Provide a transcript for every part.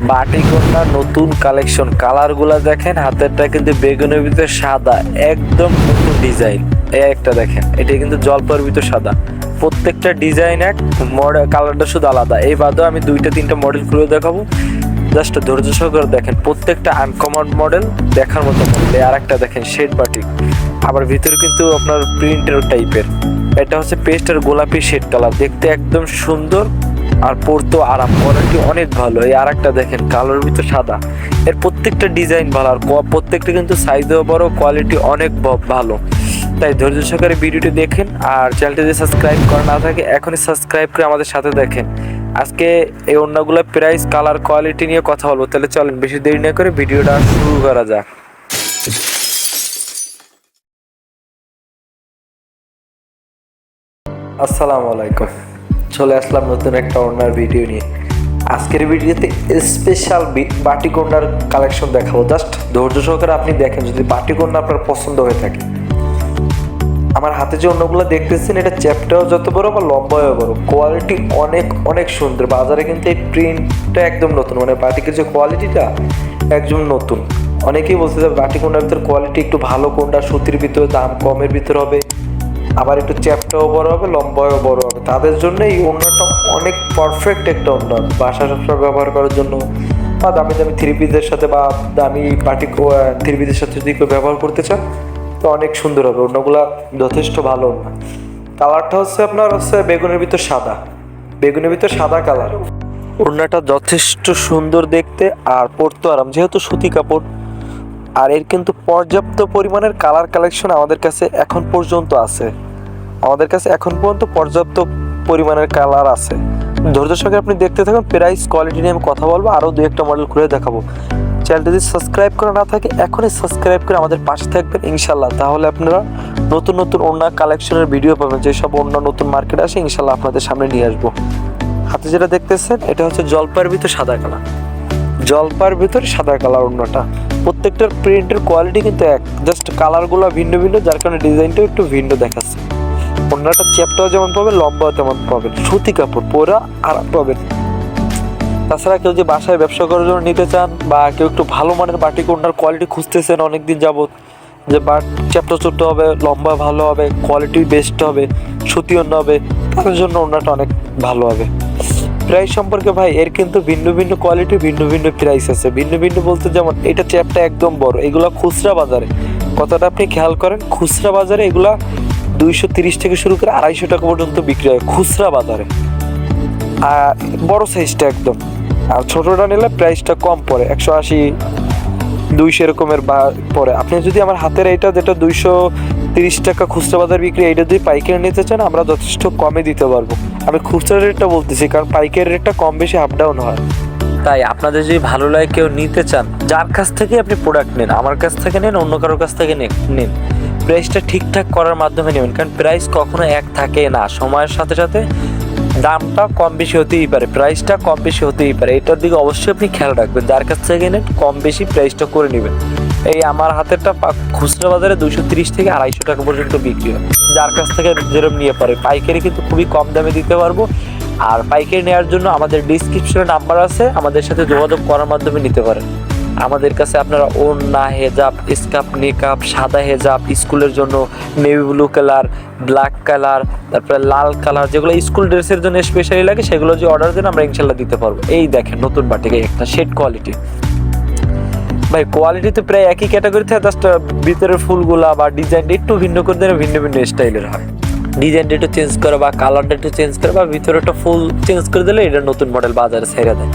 বাটিকন্যা নতুন কালেকশন, কালারগুলা দেখেন। হাতেরটা কিন্তু বেগুনের ভিতরে সাদা, একদম নতুন ডিজাইন। এই একটা দেখেন, এটা কিন্তু জলপাইয়ের ভিতর সাদা। প্রত্যেকটা ডিজাইন এক, মডেল কালারটা শুধু আলাদা। এই বাদেও আমি 2-3টা মডেল খুলে দেখাবো, জাস্ট ধৈর্য সহকারে দেখেন। প্রত্যেকটা আনকমন মডেল, দেখার মতো মডেল। আর একটা দেখেন শেড বাটিক, আবার ভিতরে কিন্তু আপনার প্রিন্টের টাইপের। এটা হচ্ছে পেস্টের গোলাপি শেড কালার, দেখতে একদম সুন্দর আর পরতেও আরাম, কোয়ালিটি অনেক ভালো। এই আর একটা দেখেন কালোর ভিতর সাদা, এর প্রত্যেকটা ডিজাইন ভালো আর প্রত্যেকটা কিন্তু সাইজও বড়, কোয়ালিটি অনেক ভালো। তাই ধৈর্য সহকারে ভিডিওটি দেখেন, আর চ্যানেলটি যদি সাবস্ক্রাইব করা না থাকে এখনই সাবস্ক্রাইব করে আমাদের সাথে দেখেন। আজকে এই ওড়নাগুলোর প্রাইস, কালার, কোয়ালিটি নিয়ে কথা বলবো। তাহলে চলেন বেশি দেরি না করে ভিডিওটা শুরু করা যাক। আসসালামু আলাইকুম, চলে আসলাম নতুন একটা ওড়নার ভিডিও নিয়ে। আজকের ভিডিওতে স্পেশাল বাটিক ওড়নার কালেকশন দেখাবো। জাস্ট ধৈর্য সহকারে আপনি দেখেন, যদি বাটিক ওড়না আপনার পছন্দ হয়ে থাকে। আমার হাতে যে ওড়নাগুলো দেখতেছেন, এটা চ্যাপটাও যত বড় বা লম্বাও বড়, কোয়ালিটি অনেক অনেক সুন্দর। বাজারে কিন্তু এই প্রিন্টটা একদম নতুন, মানে বাটিকের যে কোয়ালিটিটা একদম নতুন। অনেকেই বলছে যে বাটিক ওড়নার ভিতরে কোয়ালিটি একটু ভালো কোনটা, সুতির ভিতরে দাম কমের ভিতরে হবে, আবার একটু চ্যাপটাও বড় হবে, লম্বাও বড় হবে। তাদের জন্য এই ওড়নাটা অনেক পারফেক্ট একটা ওড়না, বাসা সবসময় ব্যবহার করার জন্য, বা দামি দামি থ্রি পিসের সাথে বা দামি বাটিক থ্রি পিসের সাথে যদি কেউ ব্যবহার করতে চান তো অনেক সুন্দর হবে। ওড়নাগুলা যথেষ্ট ভালো ওড়না। কালারটা হচ্ছে আপনার বেগুনের ভিতর সাদা, বেগুনের ভিতর সাদা কালার। ওড়নাটা যথেষ্ট সুন্দর দেখতে আর পরতে আরাম, যেহেতু সুতি কাপড়। আর এর কিন্তু পর্যাপ্ত পরিমাণের কালার কালেকশন আমাদের কাছে এখন পর্যন্ত আছে। আমাদের কাছে এখন পর্যন্ত পর্যাপ্ত পরিমাণের কালার আছে। ধৈর্য সহকারে আপনি দেখতে থাকুন। প্রাইস, কোয়ালিটি নিয়ে আমি কথা বলবো, আরও 2-1টা মডেল খুলে দেখাবো। চ্যানেলটি যদি সাবস্ক্রাইব করা না থাকে এখনই সাবস্ক্রাইব করে আমাদের পাশে থাকবেন ইনশাল্লাহ। তাহলে আপনারা নতুন নতুন ওড়না কালেকশনের ভিডিও পাবেন, যেসব ওড়না নতুন মার্কেট আসে ইনশাল্লাহ আপনাদের সামনে নিয়ে আসবো। হাতে যেটা দেখতেছেন এটা হচ্ছে জলপাইয়ের ভিতর সাদা কালার, জলপাইয়ের ভিতর সাদা কালার ওড়নাটা। প্রত্যেকটার প্রিন্টের কোয়ালিটি কিন্তু এক, জাস্ট কালারগুলো ভিন্ন ভিন্ন, যার কারণে ডিজাইনটাও একটু ভিন্ন দেখাচ্ছে। ওড়নাটা চ্যাপটাও যেমন পাবেন, লম্বাও তেমন পাবেন, সুতি কাপড়, পরা আরাম পাবেন। তাছাড়া কেউ যে বাসায় ব্যবসা করার জন্য নিতে চান, বা কেউ একটু ভালো মানের বাটিক ওড়নার কোয়ালিটি খুঁজতেছেন অনেকদিন যাবত, যে চ্যাপটা ছোট হবে, লম্বা ভালো হবে, কোয়ালিটি বেস্ট হবে, সুতি ওড়না হবে, তাদের জন্য ওড়নাটা অনেক ভালো হবে। প্রাইস সম্পর্কে ভাই, এর কিন্তু ভিন্ন ভিন্ন কোয়ালিটি, ভিন্ন ভিন্ন প্রাইস আছে। ভিন্ন ভিন্ন বলতে যেমন এটা চ্যাপটা একদম বড়, এগুলা খুচরা বাজারে, কথাটা আপনি খেয়াল করেন, খুচরা বাজারে এগুলা 230 থেকে শুরু করে 250 টাকা পর্যন্ত বিক্রি হয় খুচরা বাজারে, আর বড় সাইজটা একদম। আর ছোটটা নিলে প্রাইসটা কম পড়ে, 180, 200 এরকমের পরে। আপনি যদি আমার হাতের এইটা যেটা 230 টাকা খুচরা বাজার বিক্রি, এইটা যদি পাইকারি নিতে চান আমরা যথেষ্ট কমে দিতে পারবো। আমি খুচরা রেটটা বলতেছি, কারণ পাইকারি রেটটা কম বেশি আপ ডাউন হয়। তাই আপনাদের যদি ভালো লাগে, কেউ নিতে চান, যার কাছ থেকে আপনি প্রোডাক্ট নেন, আমার কাছ থেকে নেন, অন্য কারোর কাছ থেকে নিন, প্রাইসটা ঠিকঠাক করার মাধ্যমে নেবেন। কারণ প্রাইস কখনো এক থাকে না, সময়ের সাথে সাথে দামটা কম বেশি হতেই পারে, প্রাইসটা কম বেশি হতেই পারে। এটার দিকে অবশ্যই আপনি খেয়াল রাখবেন, যার কাছ থেকে নেন কম বেশি প্রাইসটা করে নেবেন। এই আমার হাতেরটা খুচরা বাজারে 230 থেকে 250 টাকা পর্যন্ত বিক্রি হয়, যার কাছ থেকে যেরকম নিয়ে পারে। পাইকারি কিন্তু খুবই কম দামে দিতে পারবো। আর পাইকারি নেওয়ার জন্য আমাদের ডিসক্রিপশনে নাম্বার আছে, আমাদের সাথে যোগাযোগ করার মাধ্যমে নিতে পারেন। আমাদের কাছে আপনারা ওড়না, হেজাব, স্কার্ফ, নেকআপ, সাদা হেজাব, স্কুলের জন্য navy blue colour, black colour, তারপরে লাল কালার, যেগুলো স্কুল ড্রেসের জন্য স্পেশালি লাগে, সেগুলো যে অর্ডার দেন আমরা ইনশাল্লাহ দিতে পারবো। এই দেখেন নতুন বাটিকে একটা শেড কোয়ালিটি, ভাই কোয়ালিটি তো প্রায় একই ক্যাটাগরি থাকে, জাস্ট ভিতরের ফুলগুলা বা ডিজাইনটা একটু ভিন্ন করে দিলে ভিন্ন ভিন্ন স্টাইলের হয়। ডিজাইনটা একটু চেঞ্জ করে বা কালারটা একটু চেঞ্জ করে বা ভিতরে একটা ফুল চেঞ্জ করে দিলে এটা নতুন মডেল বাজারে ছেড়ে দেয়।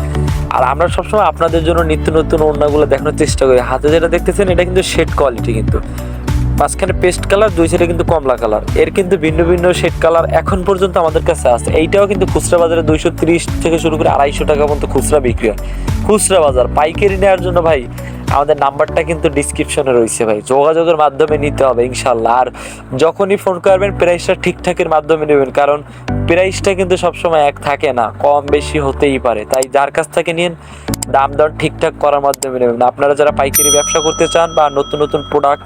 আর আমরা সবসময় আপনাদের জন্য নিত্য নতুন ওড়নাগুলো দেখানোর চেষ্টা করি। হাতে যেটা দেখতেছেন এটা কিন্তু শেড কোয়ালিটি, কিন্তু মাঝখানে পেস্ট কালার, দুই সাইডে কিন্তু কমলা কালার। এর কিন্তু ভিন্ন ভিন্ন শেড কালার এখন পর্যন্ত আমাদের কাছে আছে। এইটাও কিন্তু খুচরা বাজারে 230 থেকে শুরু করে 250 টাকা পর্যন্ত খুচরা বিক্রি হয় খুচরা বাজার। পাইকারি নেওয়ার জন্য ভাই আমাদের নাম্বারটা কিন্তু ডিসক্রিপশনে রয়েছে ভাই, যোগাযোগের মাধ্যমে নিতে হবে ইনশাল্লাহ। আর যখনই ফোন করবেন প্রাইসটা ঠিকঠাকের মাধ্যমে নেবেন, কারণ প্রাইসটা কিন্তু সবসময় এক থাকে না, কম বেশি হতেই পারে। তাই যার কাছ থেকে নিন দাম দর ঠিকঠাক করার মাধ্যমে নেবেন। আপনারা যারা পাইকারি ব্যবসা করতে চান বা নতুন নতুন প্রোডাক্ট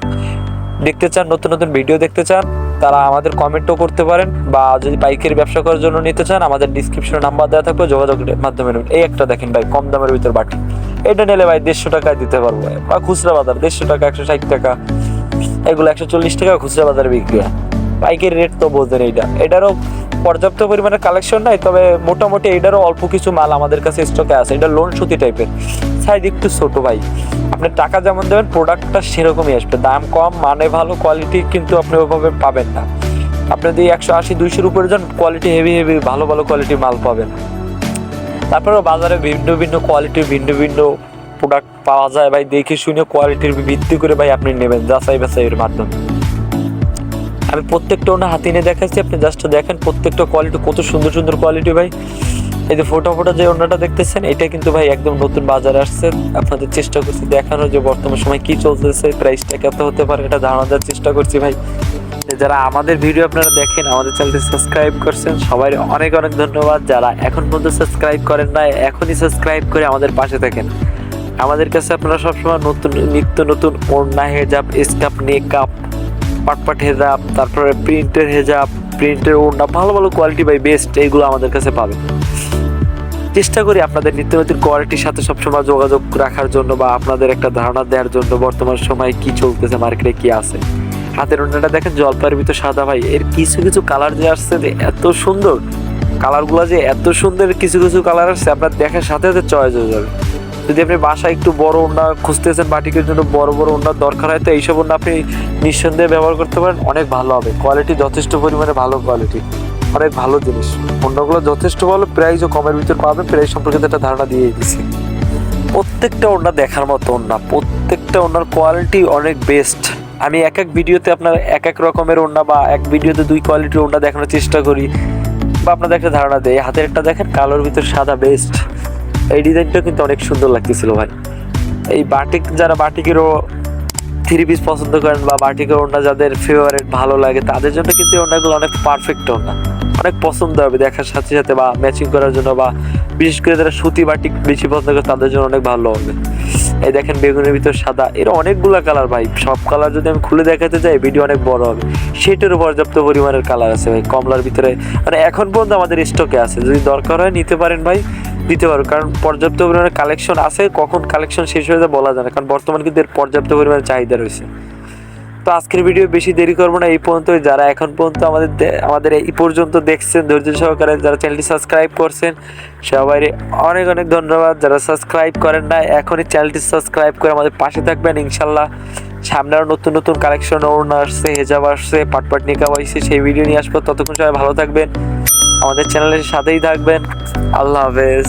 দেখতে চান, নতুন নতুন ভিডিও দেখতে চান, তারা আমাদের কমেন্টও করতে পারেন, বা যদি পাইকারি ব্যবসা করার জন্য নিতে চান আমাদের ডিসক্রিপশনে নাম্বার দেওয়া থাকবে, যোগাযোগের মাধ্যমে নেবেন। এই একটা দেখেন ভাই কম দামের ভিতর বাটি, এটা নিলে ভাই 150 টাকায় দিতে পারবো, বা খুচরা বাজার 150 টাকা, 160 টাকা, এগুলো 140 টাকা খুচরা বাজারে বিক্রি হয়। পাইকারি রেট তো বোঝেন। এটারও পর্যাপ্ত পরিমাণে কালেকশন নাই, তবে মোটামুটি এটারও অল্প কিছু মাল আমাদের কাছে স্টকে আছে। এটা লোন সুতি টাইপের, সাইজ একটু ছোট ভাই। আপনি টাকা যেমন দেবেন প্রোডাক্টটা সেরকমই আসবে, দাম কম মানে ভালো, কোয়ালিটি কিন্তু আপনি ওইভাবে পাবেন না। আপনি যদি 180-200-র উপরে যান কোয়ালিটি হেভি ভালো কোয়ালিটির মাল পাবেন। তারপরেও বাজারে ভিন্ন ভিন্ন কোয়ালিটির ভিন্ন ভিন্ন প্রোডাক্ট পাওয়া যায় ভাই, দেখে শুনে কোয়ালিটির ভিত্তি করে ভাই আপনি নেবেন যাচাই বাছাইয়ের মাধ্যমে। আমি প্রত্যেকটা ওনা হাতে নিয়ে দেখাচ্ছি, আপনি জাস্ট দেখেন প্রত্যেকটা কোয়ালিটি কত সুন্দর কোয়ালিটি ভাই। এই যে ফোটা যে ওনাটা দেখতেছেন এটা কিন্তু ভাই একদম নতুন বাজারে আসছে। আপনাদের চেষ্টা করছি দেখানোর যে বর্তমান সময় কি চলতেছে, প্রাইসটা কত হতে পারে এটা ধারণা দেওয়ার চেষ্টা করছি ভাই। যারা আমাদের ভিডিও আপনারা দেখেন, আমাদের চ্যানেলটি সাবস্ক্রাইব করছেন, সবাই অনেক ধন্যবাদ। যারা এখন পর্যন্ত সাবস্ক্রাইব করেন না এখনই সাবস্ক্রাইব করে আমাদের পাশে থাকেন। আমাদের কাছে আপনারা সবসময় নিত্য নতুন ওড়না, হেজাব, স্কার্ফ, নেকআপ, পাটপাট হেজাব, তারপরে প্রিন্টের ওড়না, ভালো কোয়ালিটি ভাই বেস্ট, এইগুলো আমাদের কাছে পাবেন। চেষ্টা করি আপনাদের নিত্য নতুন কোয়ালিটির সাথে সবসময় যোগাযোগ রাখার জন্য, বা আপনাদের একটা ধারণা দেওয়ার জন্য বর্তমান সময় কি চলতেছে, মার্কেটে কি আছে। হাতের ওড়নাটা দেখেন জলপাইয়ের ভিতর সাদা ভাই, এর কিছু কালার যে আসছে এত সুন্দর, কালারগুলো যে এত সুন্দর, কিছু কালার আসছে আপনার দেখার সাথে চয়েস হয়ে যাবে। যদি আপনি বাসায় একটু বড় ওড়না খুঁজতেছেন, বাটিকের জন্য বড় ওড়নার দরকার হয়, তো এইসব ওড়না আপনি নিঃসন্দেহে ব্যবহার করতে পারেন, অনেক ভালো হবে। কোয়ালিটি যথেষ্ট পরিমাণে ভালো কোয়ালিটি, অনেক ভালো জিনিস। ওড়নাগুলো যথেষ্ট ভালো, প্রাইসও কমের ভিতর পাবেন। প্রাইস সম্পর্কে একটা ধারণা দিয়ে দিচ্ছি। প্রত্যেকটা ওড়না দেখার মতো ওড়না, প্রত্যেকটা ওড়নার কোয়ালিটি অনেক বেস্ট। আমি এক ভিডিওতে আপনার এক রকমের ওড়না, বা এক ভিডিওতে 2 কোয়ালিটির ওড়না দেখানোর চেষ্টা করি, বা আপনাদের একটা ধারণা দেয়। হাতের একটা দেখেন কালোর ভিতর সাদা বেস্ট, এই ডিজাইনটা কিন্তু অনেক সুন্দর লাগতেছিল ভাই। এই যারা বাটিকেরও 3 পিস পছন্দ করেন, বা বাটিকের ওড়না যাদের ফেভারিট ভালো লাগে, তাদের জন্য কিন্তু এই ওড়নাগুলো অনেক পারফেক্ট ওড়না, অনেক পছন্দ হবে দেখার সাথে সাথে, বা ম্যাচিং করার জন্য, বা বিশেষ করে যারা সুতি বাটিক বেশি পছন্দ করে তাদের জন্য অনেক ভালো হবে। এই দেখেন বেগুনের ভিতর সাদা, এর অনেকগুলো কালার ভাই, সব কালার যদি আমি খুলে দেখাতে যাই ভিডিও অনেক বড় হবে। সেটারও পর্যাপ্ত পরিমাণের কালার আছে ভাই, কমলার ভিতরে মানে এখন পর্যন্ত আমাদের স্টকে আছে, যদি দরকার হয় নিতে পারেন ভাই, দিতে পারো, কারণ পর্যাপ্ত পরিমাণে কালেকশন আছে। কখন কালেকশন শেষ হয়ে যায় বলা যায় না, কারণ বর্তমানে কিন্তু এর পর্যাপ্ত পরিমাণে চাহিদা রয়েছে। তো আজকের ভিডিও বেশি দেরি করবো না, এই পর্যন্ত। যারা এখন পর্যন্ত আমাদের এই পর্যন্ত দেখছেন ধৈর্য সহকারে, যারা চ্যানেলটি সাবস্ক্রাইব করছেন সবাই অনেক ধন্যবাদ। যারা সাবস্ক্রাইব করেন না এখনই চ্যানেলটি সাবস্ক্রাইব করে আমাদের পাশে থাকবেন। ইনশাল্লাহ সামনে আরও নতুন কালেকশন ওড়না আসছে, হেজাব আসছে, পাটপাট নিকাব আসছে, সেই ভিডিও নিয়ে আসবো। ততক্ষণ সবাই ভালো থাকবেন, আমাদের চ্যানেলের সাথেই থাকবেন। আল্লাহ হাফেজ।